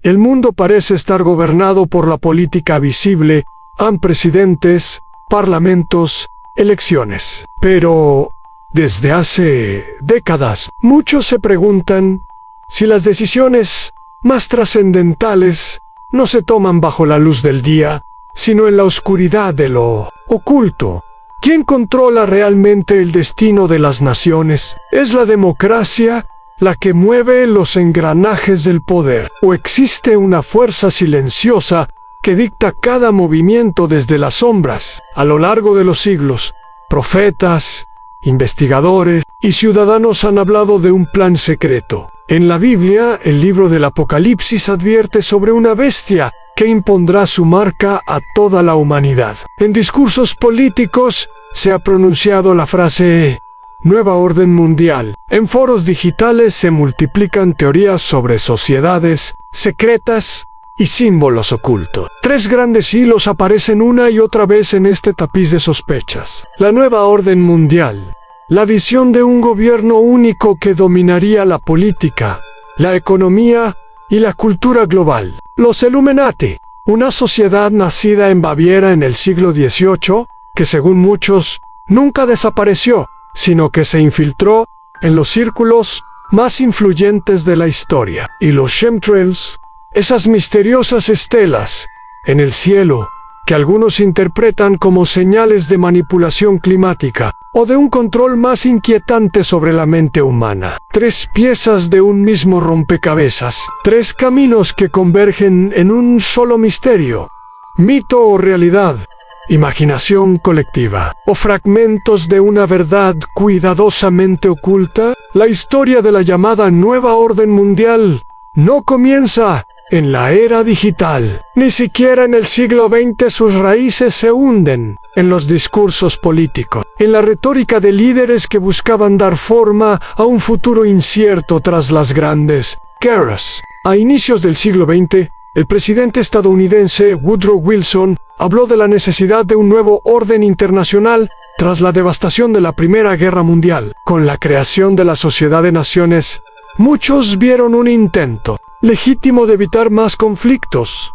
El mundo parece estar gobernado por la política visible, han presidentes, parlamentos, elecciones. Pero, desde hace décadas, muchos se preguntan si las decisiones más trascendentales no se toman bajo la luz del día, sino en la oscuridad de lo oculto. ¿Quién controla realmente el destino de las naciones? ¿Es la democracia la que mueve los engranajes del poder? ¿O existe una fuerza silenciosa que dicta cada movimiento desde las sombras? A lo largo de los siglos, profetas, investigadores y ciudadanos han hablado de un plan secreto. En la Biblia, el libro del Apocalipsis advierte sobre una bestia que impondrá su marca a toda la humanidad. En discursos políticos se ha pronunciado la frase Nueva Orden Mundial. En foros digitales se multiplican teorías sobre sociedades secretas y símbolos ocultos. Tres grandes hilos aparecen una y otra vez en este tapiz de sospechas. La Nueva Orden Mundial. La visión de un gobierno único que dominaría la política, la economía y la cultura global. Los Illuminati, una sociedad nacida en Baviera en el siglo XVIII, que según muchos, nunca desapareció, sino que se infiltró en los círculos más influyentes de la historia. Y los chemtrails, esas misteriosas estelas en el cielo, que algunos interpretan como señales de manipulación climática o de un control más inquietante sobre la mente humana. Tres piezas de un mismo rompecabezas, tres caminos que convergen en un solo misterio. Mito o realidad, imaginación colectiva, o fragmentos de una verdad cuidadosamente oculta. La historia de la llamada Nueva Orden Mundial no comienza en la era digital. Ni siquiera en el siglo XX sus raíces se hunden en los discursos políticos, en la retórica de líderes que buscaban dar forma a un futuro incierto tras las grandes guerras. A inicios del siglo XX, el presidente estadounidense Woodrow Wilson habló de la necesidad de un nuevo orden internacional tras la devastación de la Primera Guerra Mundial. Con la creación de la Sociedad de Naciones, muchos vieron un intento legítimo de evitar más conflictos,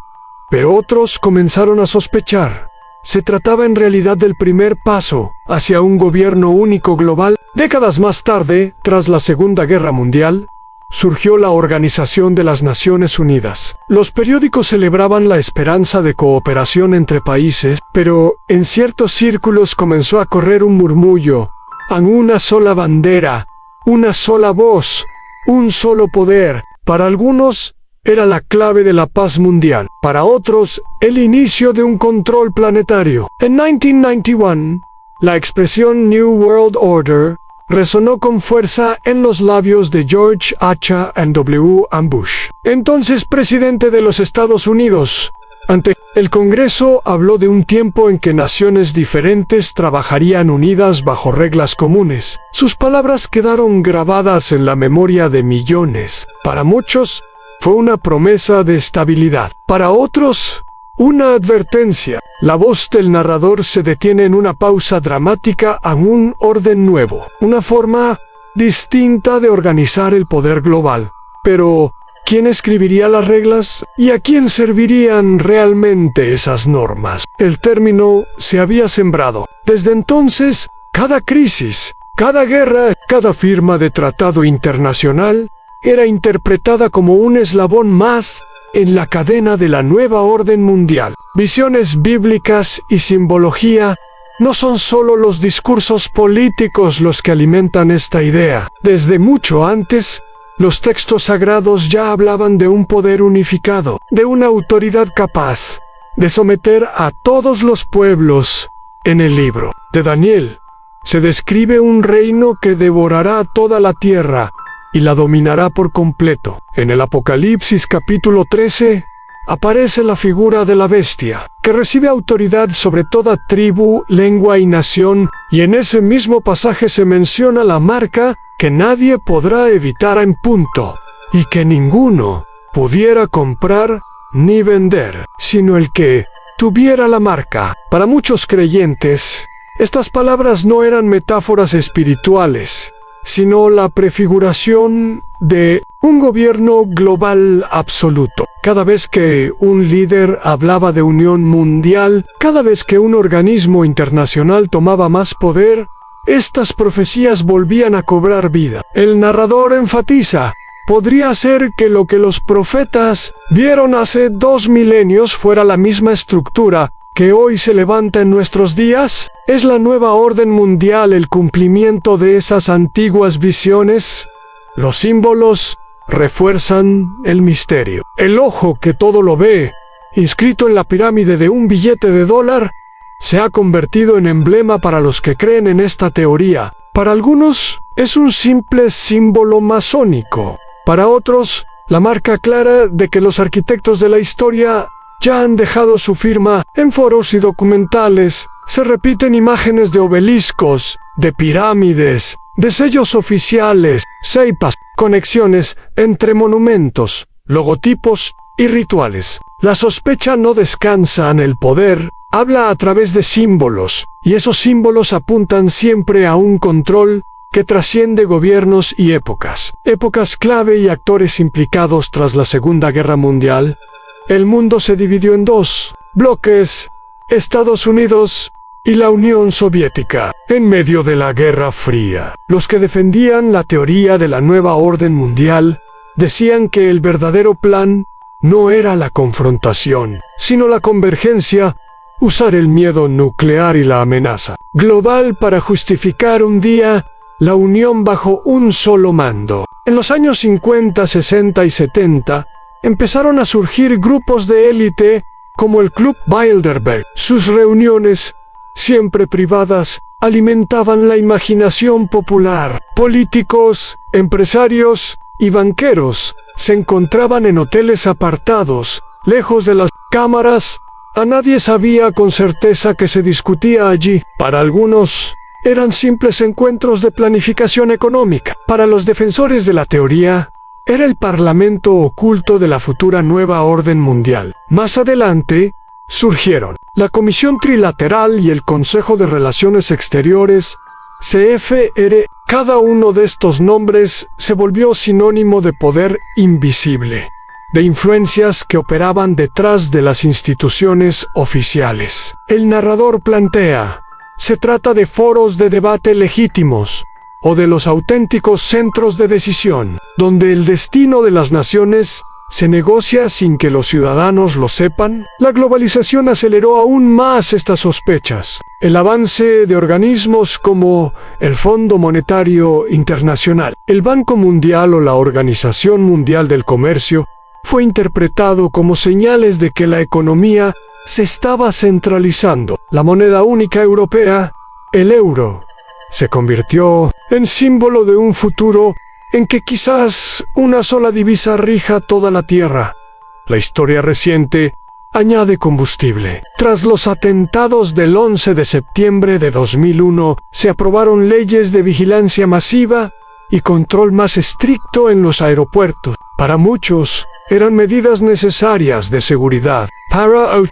pero otros comenzaron a sospechar. Se trataba en realidad del primer paso hacia un gobierno único global. Décadas más tarde, tras la Segunda Guerra Mundial, surgió la Organización de las Naciones Unidas. Los periódicos celebraban la esperanza de cooperación entre países, pero en ciertos círculos comenzó a correr un murmullo. En una sola bandera, una sola voz, un solo poder. Para algunos, era la clave de la paz mundial. Para otros, el inicio de un control planetario. En 1991, la expresión New World Order resonó con fuerza en los labios de George H.W. Bush, entonces presidente de los Estados Unidos. Ante el Congreso habló de un tiempo en que naciones diferentes trabajarían unidas bajo reglas comunes. Sus palabras quedaron grabadas en la memoria de millones. Para muchos, fue una promesa de estabilidad. Para otros, una advertencia. La voz del narrador se detiene en una pausa dramática a un orden nuevo, una forma distinta de organizar el poder global. Pero ¿quién escribiría las reglas? ¿Y a quién servirían realmente esas normas? El término se había sembrado. Desde entonces, cada crisis, cada guerra, cada firma de tratado internacional era interpretada como un eslabón más en la cadena de la nueva orden mundial. Visiones bíblicas y simbología no son solo los discursos políticos los que alimentan esta idea. Desde mucho antes, los textos sagrados ya hablaban de un poder unificado, de una autoridad capaz de someter a todos los pueblos. En el libro de Daniel se describe un reino que devorará toda la tierra y la dominará por completo. En el Apocalipsis capítulo 13 aparece la figura de la bestia, que recibe autoridad sobre toda tribu, lengua y nación, y en ese mismo pasaje se menciona la marca que nadie podrá evitar en punto, y que ninguno pudiera comprar ni vender, sino el que tuviera la marca. Para muchos creyentes, estas palabras no eran metáforas espirituales, sino la prefiguración de un gobierno global absoluto. Cada vez que un líder hablaba de unión mundial, cada vez que un organismo internacional tomaba más poder, estas profecías volvían a cobrar vida. El narrador enfatiza: podría ser que lo que los profetas vieron hace 2 milenios fuera la misma estructura que hoy se levanta en nuestros días. ¿Es la nueva orden mundial el cumplimiento de esas antiguas visiones? Los símbolos refuerzan el misterio. El ojo que todo lo ve, inscrito en la pirámide de un billete de $1, se ha convertido en emblema para los que creen en esta teoría. Para algunos es un simple símbolo masónico. Para otros, la marca clara de que los arquitectos de la historia ya han dejado su firma. En foros y documentales se repiten imágenes de obeliscos, de pirámides, de sellos oficiales, ceipas, conexiones entre monumentos, logotipos y rituales. La sospecha no descansa en el poder, habla a través de símbolos, y esos símbolos apuntan siempre a un control que trasciende gobiernos y épocas. Épocas clave y actores implicados tras la Segunda Guerra Mundial. El mundo se dividió en 2 bloques: Estados Unidos y la Unión Soviética. En medio de la Guerra Fría, los que defendían la teoría de la nueva orden mundial decían que el verdadero plan no era la confrontación, sino la convergencia, usar el miedo nuclear y la amenaza global para justificar un día la unión bajo un solo mando. En los años 50, 60 y 70, empezaron a surgir grupos de élite como el Club Bilderberg. Sus reuniones, siempre privadas, alimentaban la imaginación popular. Políticos, empresarios y banqueros se encontraban en hoteles apartados, lejos de las cámaras. A nadie sabía con certeza que se discutía allí. Para algunos, eran simples encuentros de planificación económica. Para los defensores de la teoría, era el parlamento oculto de la futura nueva orden mundial. Más adelante, surgieron la Comisión Trilateral y el Consejo de Relaciones Exteriores, CFR. Cada uno de estos nombres se volvió sinónimo de poder invisible, de influencias que operaban detrás de las instituciones oficiales. El narrador plantea: se trata de foros de debate legítimos, o de los auténticos centros de decisión, donde el destino de las naciones se negocia sin que los ciudadanos lo sepan. La globalización aceleró aún más estas sospechas. El avance de organismos como el Fondo Monetario Internacional, el Banco Mundial o la Organización Mundial del Comercio fue interpretado como señales de que la economía se estaba centralizando. La moneda única europea, el euro, se convirtió en símbolo de un futuro en que quizás una sola divisa rija toda la tierra. La historia reciente añade combustible. Tras los atentados del 11 de septiembre de 2001, se aprobaron leyes de vigilancia masiva y control más estricto en los aeropuertos. Para muchos, eran medidas necesarias de seguridad.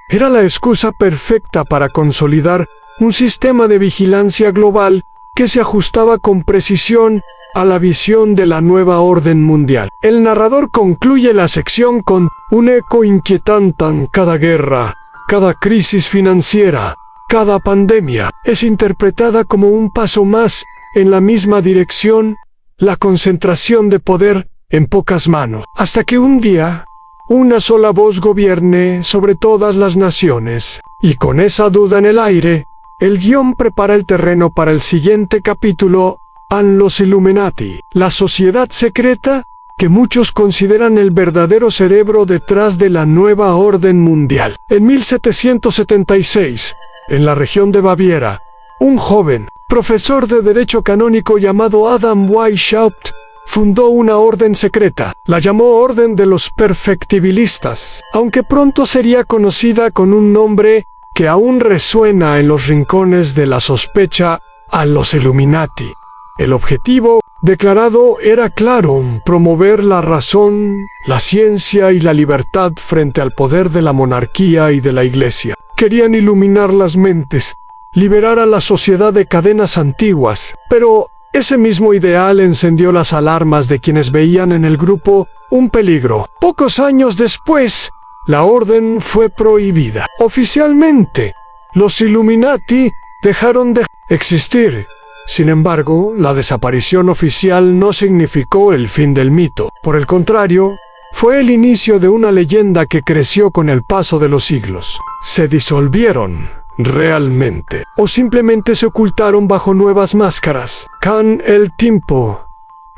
Era la excusa perfecta para consolidar un sistema de vigilancia global que se ajustaba con precisión a la visión de la nueva orden mundial. El narrador concluye la sección con un eco inquietante: cada guerra, cada crisis financiera, cada pandemia es interpretada como un paso más en la misma dirección, la concentración de poder en pocas manos, hasta que un día una sola voz gobierne sobre todas las naciones. Y con esa duda en el aire, el guión prepara el terreno para el siguiente capítulo: los Illuminati, la sociedad secreta que muchos consideran el verdadero cerebro detrás de la nueva orden mundial. En 1776, en la región de Baviera, un joven profesor de derecho canónico llamado Adam Weishaupt fundó una orden secreta. La llamó Orden de los Perfectibilistas, aunque pronto sería conocida con un nombre que aún resuena en los rincones de la sospecha: los Illuminati. El objetivo declarado era claro: promover la razón, la ciencia y la libertad frente al poder de la monarquía y de la Iglesia. Querían iluminar las mentes, liberar a la sociedad de cadenas antiguas. Pero Ese mismo ideal encendió las alarmas de quienes veían en el grupo un peligro. Pocos años después, la orden fue prohibida. Oficialmente, los Illuminati dejaron de existir. Sin embargo, la desaparición oficial no significó el fin del mito. Por el contrario, fue el inicio de una leyenda que creció con el paso de los siglos. Se disolvieron realmente, o simplemente se ocultaron bajo nuevas máscaras. Con el tiempo,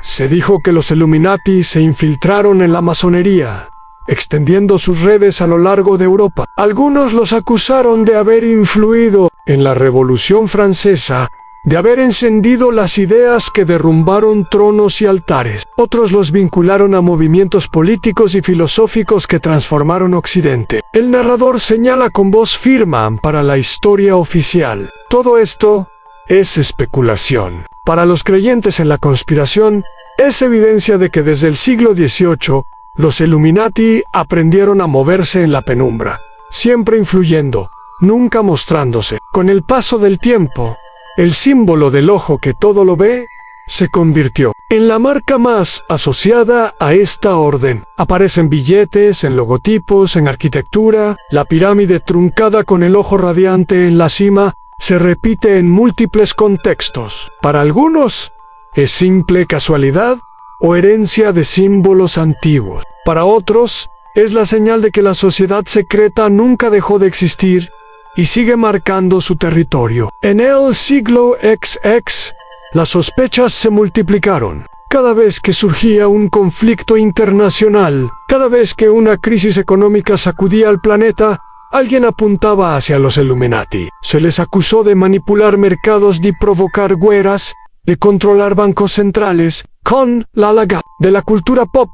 se dijo que los Illuminati se infiltraron en la masonería, extendiendo sus redes a lo largo de Europa. Algunos los acusaron de haber influido en la Revolución Francesa, de haber encendido las ideas que derrumbaron tronos y altares. Otros los vincularon a movimientos políticos y filosóficos que transformaron Occidente. El narrador señala con voz firme para la historia oficial: todo esto es especulación. Para los creyentes en la conspiración, es evidencia de que desde el siglo XVIII, los Illuminati aprendieron a moverse en la penumbra, siempre influyendo, nunca mostrándose. Con el paso del tiempo, el símbolo del ojo que todo lo ve se convirtió en la marca más asociada a esta orden. Aparecen billetes, en logotipos, en arquitectura. La pirámide truncada con el ojo radiante en la cima se repite en múltiples contextos. Para algunos, es simple casualidad o herencia de símbolos antiguos. Para otros, es la señal de que la sociedad secreta nunca dejó de existir y sigue marcando su territorio. En el siglo XX, las sospechas se multiplicaron. Cada vez que surgía un conflicto internacional, cada vez que una crisis económica sacudía al planeta, alguien apuntaba hacia los Illuminati. Se les acusó de manipular mercados, de provocar guerras, de controlar bancos centrales. Con la laga de la cultura pop,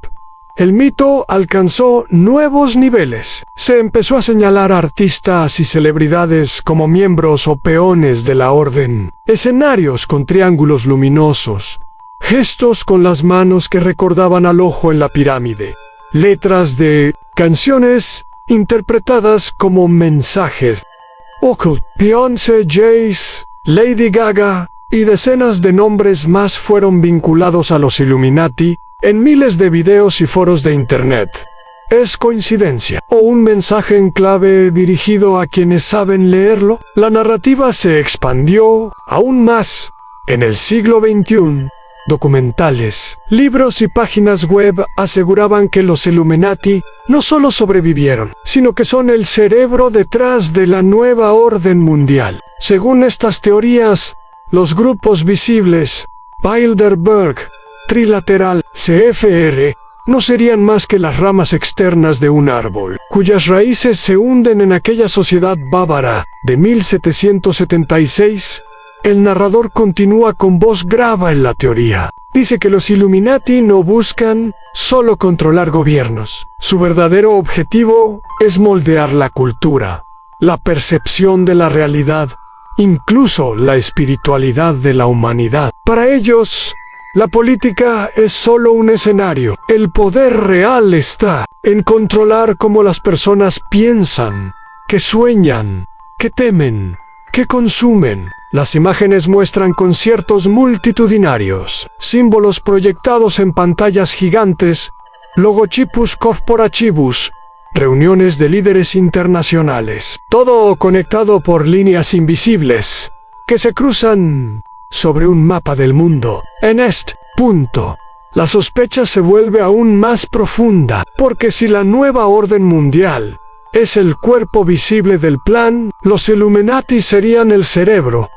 el mito alcanzó nuevos niveles. Se empezó a señalar a artistas y celebridades como miembros o peones de la orden. Escenarios con triángulos luminosos, gestos con las manos que recordaban al ojo en la pirámide, letras de canciones interpretadas como mensajes. Occult, Beyoncé, Jay-Z, Lady Gaga y decenas de nombres más fueron vinculados a los Illuminati en miles de videos y foros de internet. ¿Es coincidencia o un mensaje en clave dirigido a quienes saben leerlo? La narrativa se expandió aún más. En el siglo XXI, documentales, libros y páginas web aseguraban que los Illuminati no solo sobrevivieron, sino que son el cerebro detrás de la nueva orden mundial. Según estas teorías, los grupos visibles, Bilderberg, Trilateral, CFR, no serían más que las ramas externas de un árbol, cuyas raíces se hunden en aquella sociedad bávara de 1776. El narrador continúa con voz grave en la teoría. Dice que los Illuminati no buscan solo controlar gobiernos. Su verdadero objetivo es moldear la cultura, la percepción de la realidad, incluso la espiritualidad de la humanidad. Para ellos, la política es solo un escenario. El poder real está en controlar cómo las personas piensan, que sueñan, que temen, que consumen. Las imágenes muestran conciertos multitudinarios, símbolos proyectados en pantallas gigantes, logotipos corporativos, reuniones de líderes internacionales. Todo conectado por líneas invisibles que se cruzan sobre un mapa del mundo. En este punto, la sospecha se vuelve aún más profunda, porque si la nueva orden mundial es el cuerpo visible del plan, los Illuminati serían el cerebro,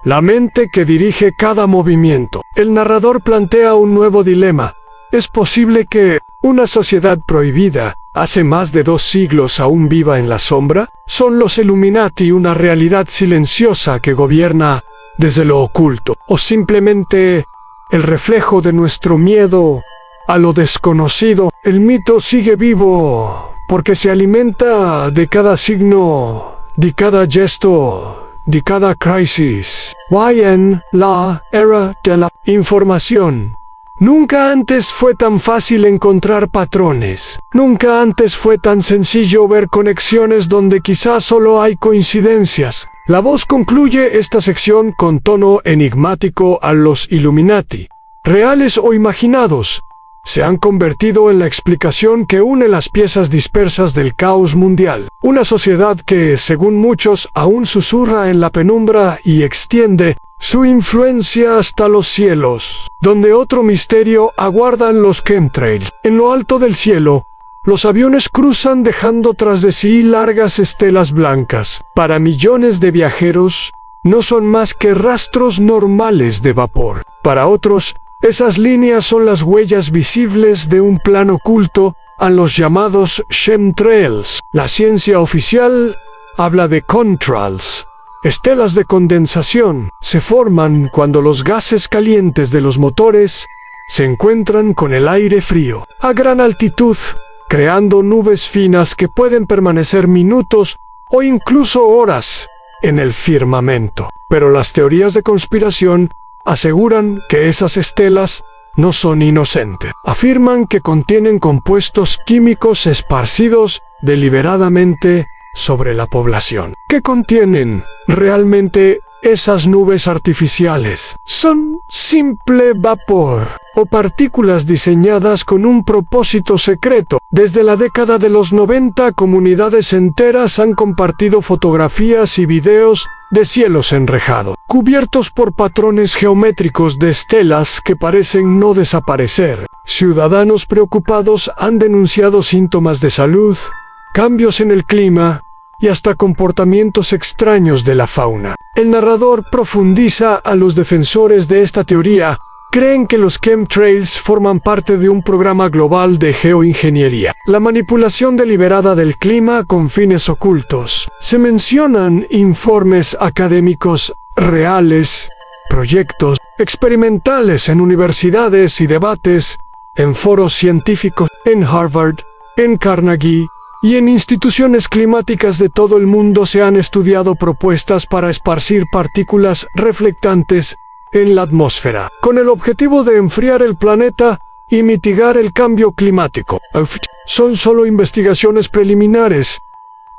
la mente que dirige cada movimiento. El narrador plantea un nuevo dilema. ¿Es posible que una sociedad prohibida hace más de 2 siglos aún viva en la sombra? ¿Son los Illuminati una realidad silenciosa que gobierna desde lo oculto, o simplemente el reflejo de nuestro miedo a lo desconocido? El mito sigue vivo porque se alimenta de cada signo, de cada gesto, de cada crisis. En la era de la información, nunca antes fue tan fácil encontrar patrones. Nunca antes fue tan sencillo ver conexiones donde quizás solo hay coincidencias. La voz concluye esta sección con tono enigmático a los Illuminati, reales o imaginados, se han convertido en la explicación que une las piezas dispersas del caos mundial. Una sociedad que, según muchos, aún susurra en la penumbra y extiende su influencia hasta los cielos, donde otro misterio aguardan los chemtrails. En lo alto del cielo, los aviones cruzan dejando tras de sí largas estelas blancas. Para millones de viajeros, no son más que rastros normales de vapor. Para otros, esas líneas son las huellas visibles de un plan oculto a los llamados chemtrails. La ciencia oficial habla de contrails. Estelas de condensación se forman cuando los gases calientes de los motores se encuentran con el aire frío a gran altitud, creando nubes finas que pueden permanecer minutos o incluso horas en el firmamento. Pero las teorías de conspiración aseguran que esas estelas no son inocentes. Afirman que contienen compuestos químicos esparcidos deliberadamente sobre la población. ¿Qué contienen realmente esas nubes artificiales? Son simple vapor o partículas diseñadas con un propósito secreto. Desde la década de los 90, comunidades enteras han compartido fotografías y videos de cielos enrejados, cubiertos por patrones geométricos de estelas que parecen no desaparecer. Ciudadanos preocupados han denunciado síntomas de salud, cambios en el clima y hasta comportamientos extraños de la fauna. El narrador profundiza a los defensores de esta teoría. Creen que los chemtrails forman parte de un programa global de geoingeniería, la manipulación deliberada del clima con fines ocultos. Se mencionan informes académicos reales, proyectos experimentales en universidades y debates, en foros científicos, en Harvard, en Carnegie y en instituciones climáticas de todo el mundo se han estudiado propuestas para esparcir partículas reflectantes en la atmósfera, con el objetivo de enfriar el planeta y mitigar el cambio climático. Son solo investigaciones preliminares,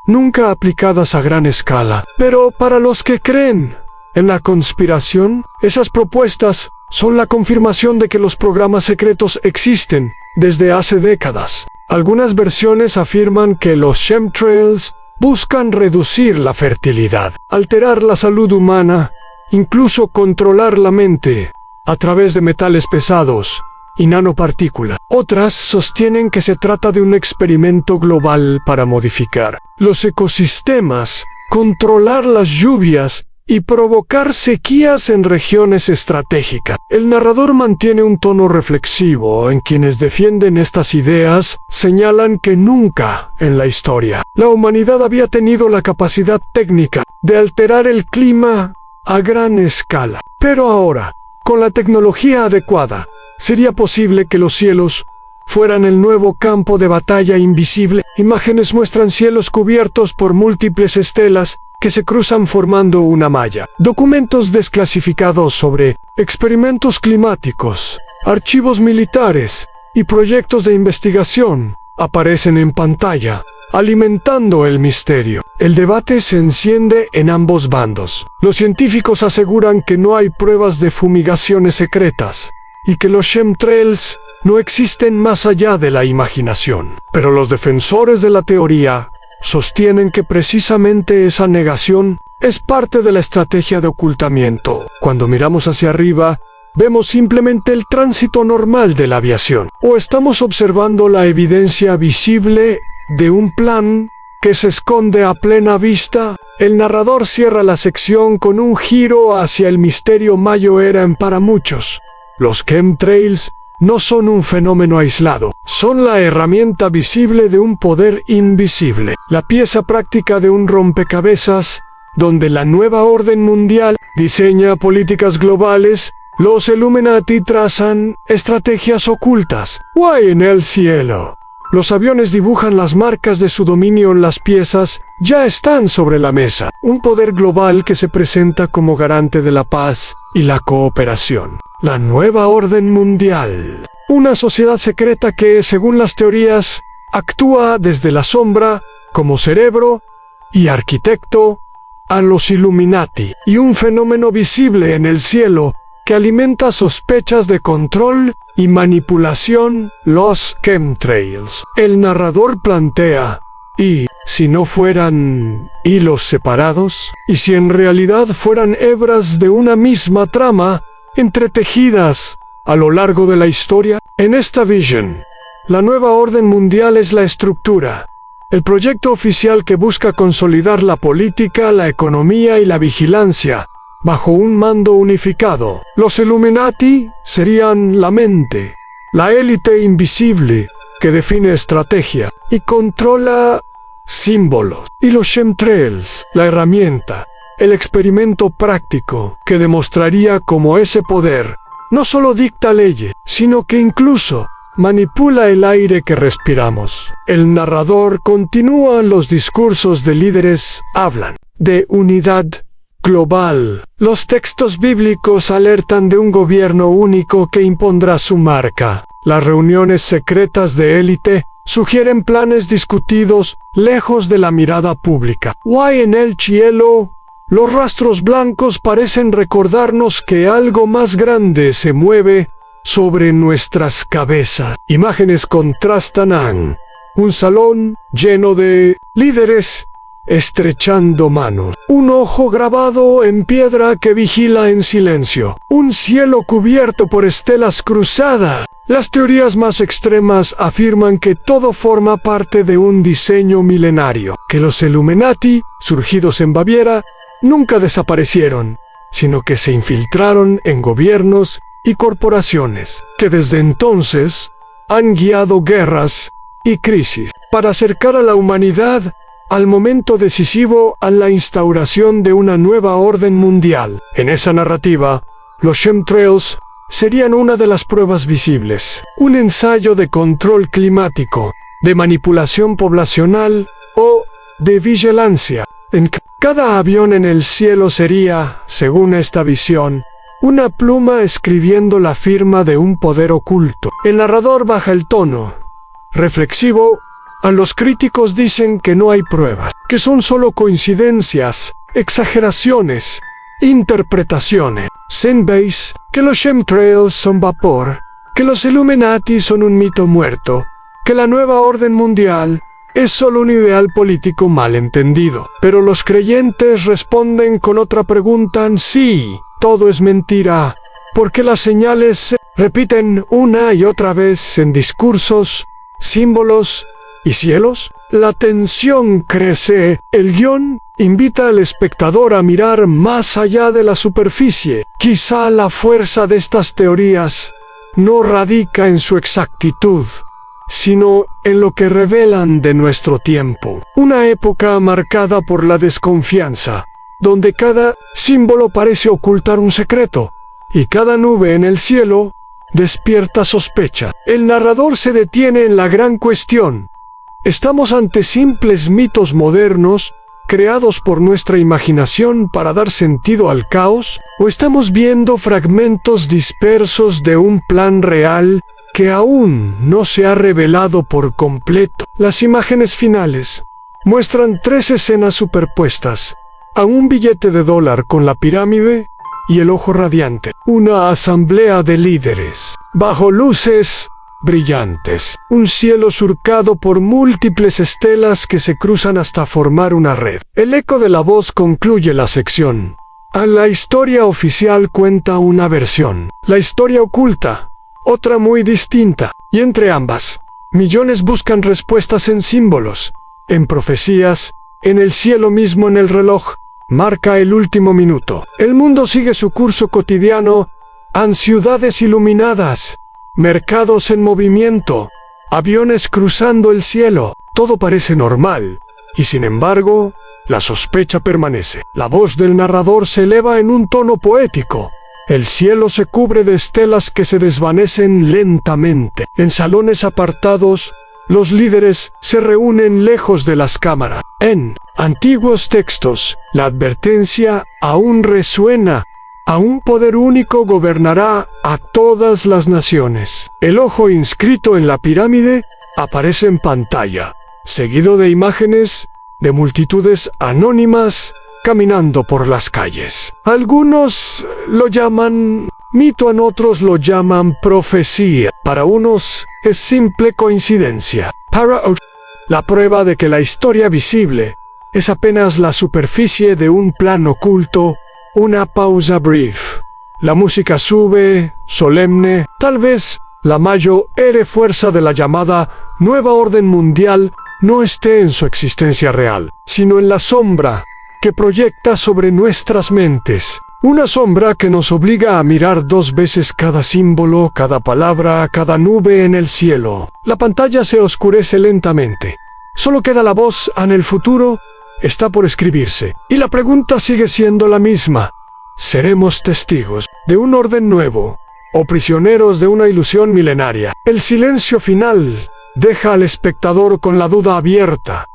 nunca aplicadas a gran escala. Pero para los que creen en la conspiración, esas propuestas son la confirmación de que los programas secretos existen desde hace décadas. Algunas versiones afirman que los chemtrails buscan reducir la fertilidad, alterar la salud humana, incluso controlar la mente a través de metales pesados y nanopartículas. Otras sostienen que se trata de un experimento global para modificar los ecosistemas, controlar las lluvias y provocar sequías en regiones estratégicas. El narrador mantiene un tono reflexivo. En quienes defienden estas ideas señalan que nunca en la historia la humanidad había tenido la capacidad técnica de alterar el clima a gran escala. Pero ahora, con la tecnología adecuada, sería posible que los cielos fueran el nuevo campo de batalla invisible. Imágenes muestran cielos cubiertos por múltiples estelas que se cruzan formando una malla. Documentos desclasificados sobre experimentos climáticos, archivos militares y proyectos de investigación aparecen en pantalla, alimentando el misterio. El debate se enciende en ambos bandos. Los científicos aseguran que no hay pruebas de fumigaciones secretas y que los chemtrails no existen más allá de la imaginación. Pero los defensores de la teoría sostienen que precisamente esa negación es parte de la estrategia de ocultamiento. Cuando miramos hacia arriba, vemos simplemente el tránsito normal de la aviación, o estamos observando la evidencia visible de un plan que se esconde a plena vista. El narrador cierra la sección con un giro hacia el misterio mayo eran para muchos. Los chemtrails no son un fenómeno aislado, son la herramienta visible de un poder invisible, la pieza práctica de un rompecabezas, donde la nueva orden mundial diseña políticas globales. Los Illuminati trazan estrategias ocultas. Guay en el cielo. Los aviones dibujan las marcas de su dominio en las piezas, ya están sobre la mesa. Un poder global que se presenta como garante de la paz y la cooperación. La nueva orden mundial. Una sociedad secreta que, según las teorías, actúa desde la sombra como cerebro y arquitecto a los Illuminati y un fenómeno visible en el cielo que alimenta sospechas de control y manipulación, los chemtrails. El narrador plantea, ¿y si no fueran hilos separados? ¿Y si en realidad fueran hebras de una misma trama, entretejidas a lo largo de la historia? En esta visión, la nueva orden mundial es la estructura, el proyecto oficial que busca consolidar la política, la economía y la vigilancia bajo un mando unificado. Los Illuminati serían la mente, la élite invisible que define estrategia y controla símbolos. Y los chemtrails, la herramienta, el experimento práctico que demostraría cómo ese poder no solo dicta leyes, sino que incluso manipula el aire que respiramos. El narrador continúa, los discursos de líderes hablan de unidad global. Los textos bíblicos alertan de un gobierno único que impondrá su marca. Las reuniones secretas de élite sugieren planes discutidos lejos de la mirada pública. Guay en el cielo, los rastros blancos parecen recordarnos que algo más grande se mueve sobre nuestras cabezas. Imágenes contrastan. Un salón lleno de líderes estrechando manos. Un ojo grabado en piedra que vigila en silencio. Un cielo cubierto por estelas cruzadas. Las teorías más extremas afirman que todo forma parte de un diseño milenario, que los Illuminati, surgidos en Baviera, nunca desaparecieron, sino que se infiltraron en gobiernos y corporaciones, que desde entonces han guiado guerras y crisis para acercar a la humanidad al momento decisivo, a la instauración de una nueva orden mundial. En esa narrativa, los chemtrails serían una de las pruebas visibles, un ensayo de control climático, de manipulación poblacional o de vigilancia. En cada avión en el cielo sería, según esta visión, una pluma escribiendo la firma de un poder oculto. El narrador baja el tono, reflexivo. A los críticos dicen que no hay pruebas, que son solo coincidencias, exageraciones, interpretaciones. Zen veis que los chemtrails son vapor, que los Illuminati son un mito muerto, que la nueva orden mundial es solo un ideal político mal entendido. Pero los creyentes responden con otra pregunta: sí, todo es mentira, porque las señales se repiten una y otra vez en discursos, símbolos y cielos. La tensión crece. El guión invita al espectador a mirar más allá de la superficie. Quizá la fuerza de estas teorías no radica en su exactitud, sino en lo que revelan de nuestro tiempo. Una época marcada por la desconfianza, donde cada símbolo parece ocultar un secreto, y cada nube en el cielo despierta sospecha. El narrador se detiene en la gran cuestión. ¿Estamos ante simples mitos modernos, creados por nuestra imaginación para dar sentido al caos? ¿O estamos viendo fragmentos dispersos de un plan real que aún no se ha revelado por completo? Las imágenes finales muestran 3 escenas superpuestas: a un billete de $, con la pirámide y el ojo radiante. Una asamblea de líderes, bajo luces brillantes. Un cielo surcado por múltiples estelas que se cruzan hasta formar una red. El eco de la voz concluye la sección. A la historia oficial cuenta una versión. La historia oculta, otra muy distinta. Y entre ambas, millones buscan respuestas en símbolos, en profecías, en el cielo mismo. En el reloj marca el último minuto. El mundo sigue su curso cotidiano. Han ciudades iluminadas, mercados en movimiento, aviones cruzando el cielo. Todo parece normal, y sin embargo, la sospecha permanece. La voz del narrador se eleva en un tono poético. El cielo se cubre de estelas que se desvanecen lentamente. En salones apartados, los líderes se reúnen lejos de las cámaras. En antiguos textos, la advertencia aún resuena: a un poder único gobernará a todas las naciones. El ojo inscrito en la pirámide aparece en pantalla, seguido de imágenes de multitudes anónimas caminando por las calles. Algunos lo llaman mito, en otros lo llaman profecía. Para unos es simple coincidencia. Para otros, la prueba de que la historia visible es apenas la superficie de un plan oculto, una pausa brief. La música sube, solemne, tal vez la mayor fuerza de la llamada Nueva Orden Mundial no esté en su existencia real, sino en la sombra que proyecta sobre nuestras mentes. Una sombra que nos obliga a mirar 2 veces cada símbolo, cada palabra, cada nube en el cielo. La pantalla se oscurece lentamente. Solo queda la voz en el futuro, está por escribirse. Y la pregunta sigue siendo la misma. ¿Seremos testigos de un orden nuevo o prisioneros de una ilusión milenaria? El silencio final deja al espectador con la duda abierta,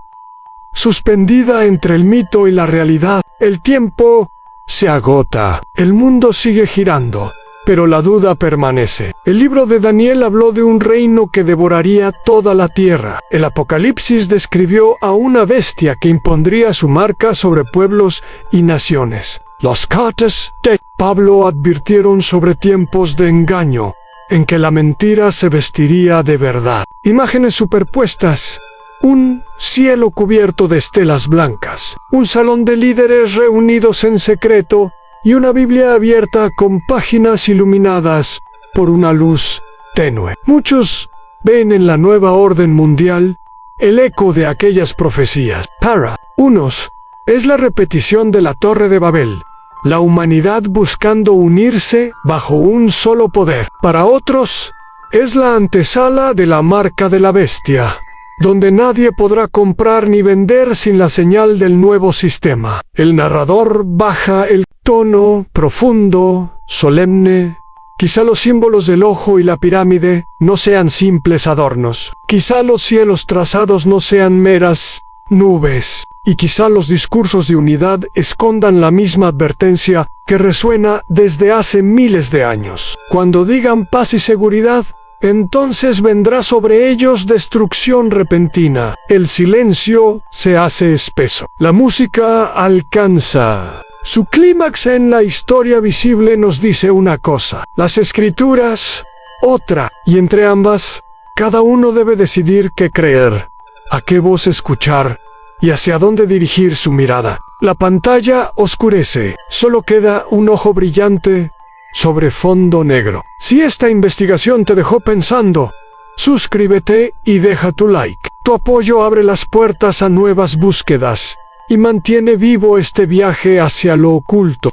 suspendida entre el mito y la realidad. El tiempo se agota, el mundo sigue girando, pero la duda permanece. El libro de Daniel habló de un reino que devoraría toda la tierra. El Apocalipsis describió a una bestia que impondría su marca sobre pueblos y naciones. Las cartas de Pablo advirtieron sobre tiempos de engaño, en que la mentira se vestiría de verdad. Imágenes superpuestas. Un cielo cubierto de estelas blancas, un salón de líderes reunidos en secreto y una Biblia abierta con páginas iluminadas por una luz tenue. Muchos ven en la nueva orden mundial el eco de aquellas profecías. Para unos, es la repetición de la Torre de Babel, la humanidad buscando unirse bajo un solo poder. Para otros, es la antesala de la marca de la bestia, donde nadie podrá comprar ni vender sin la señal del nuevo sistema. El narrador baja el tono profundo, solemne. Quizá los símbolos del ojo y la pirámide no sean simples adornos. Quizá los cielos trazados no sean meras nubes. Y quizá los discursos de unidad escondan la misma advertencia que resuena desde hace miles de años. Cuando digan paz y seguridad, entonces vendrá sobre ellos destrucción repentina. El silencio se hace espeso. La música alcanza su clímax en la historia visible. Nos dice una cosa, las escrituras otra, y entre ambas, cada uno debe decidir qué creer, a qué voz escuchar y hacia dónde dirigir su mirada. La pantalla oscurece, solo queda un ojo brillante sobre fondo negro. Si esta investigación te dejó pensando, suscríbete y deja tu like. Tu apoyo abre las puertas a nuevas búsquedas y mantiene vivo este viaje hacia lo oculto.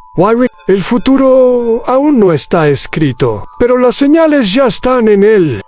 El futuro aún no está escrito, pero las señales ya están en él.